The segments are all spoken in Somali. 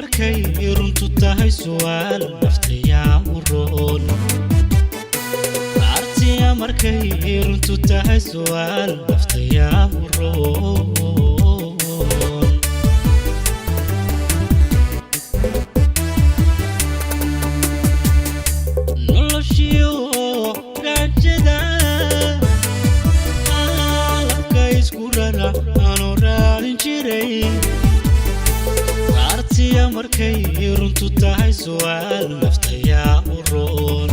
markay runtu tahay su'aal naftiya uroon artiya markay runtu tahay su'aal naftiya uroon noloshiyo rajada halka isku rara aanu raadin jiray artiya markay runtu tahay su'aal naftiya uroon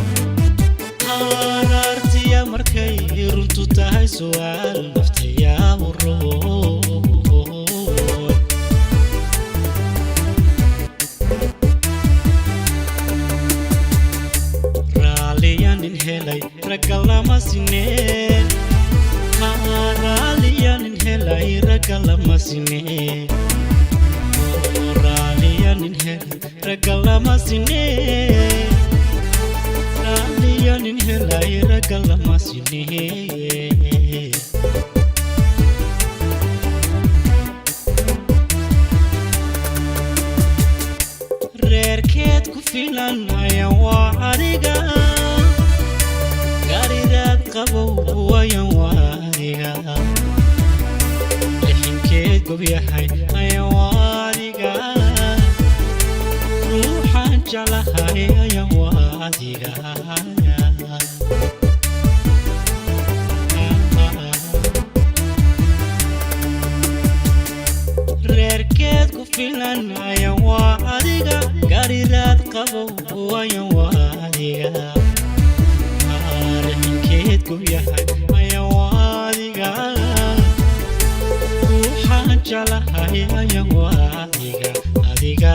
artiya markay runtu tahay su'aal naftiya uroon raaliyan in helay ragalama sineen raaliyan in helay ragalama sineen ragalama sineen raaliyan in helay ragalama sineen reerkeed ku filan ayaan waa adiga gaaridaad qabow ayaan waa adiga lixinkeed gob yahay ayaan waa adiga ruuxaan jeclahay ayaan waa adiga reerkeed ku filan ayaan waa adiga gaaridaad qabow ayaan waa adiga lixinkeed gob yahay ayaan waa adiga ruuxaan jeclahay ayaan waa adiga adiga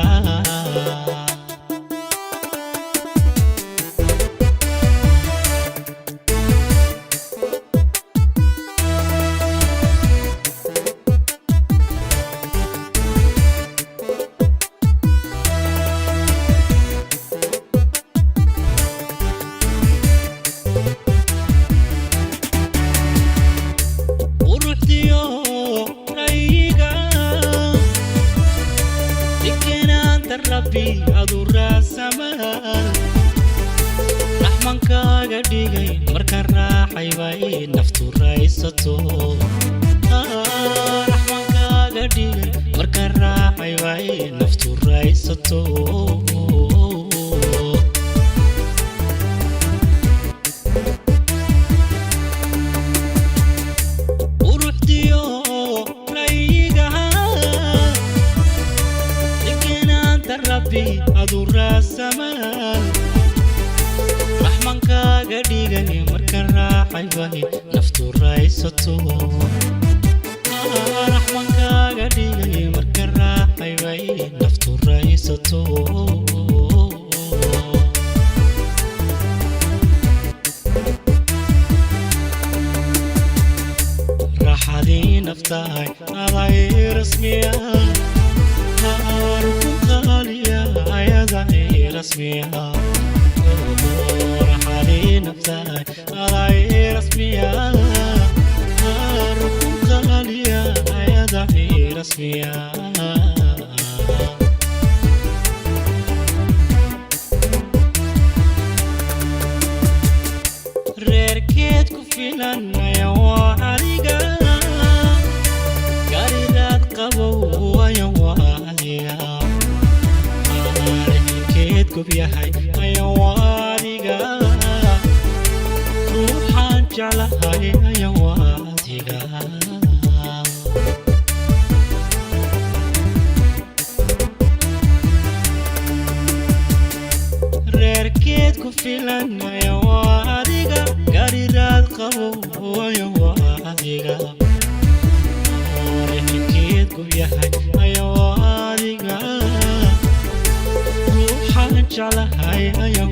ربي أدور السماء رحمن كاغا ديغي مركان راحي باي نفتو رايستو رحمن كاغا ديغي مركان راحي باي نفتو رايستو ربي أدور السماء رحمن كاغا ديغي مركان راحي باي نفتو رايستو رحمن كاغا ديغي مركان راحي باي نفتو رايستو راحدي نفتاي أضعي رسميا رسميها رحالي نفسي أضعي رسميها ركوب غالية يا ضعي رسميها ريركيت كفيلان يا وعريقا قريرات قبو يا وعريقا gob yahay ayaan waa adiga ruuxaan jeclahay ayaan waa adiga reerkeed ku filan ayaan waa adiga gaaridaad qabow ayaan waa adiga reerkeed gob yahay ayaan waa adiga جعلها يا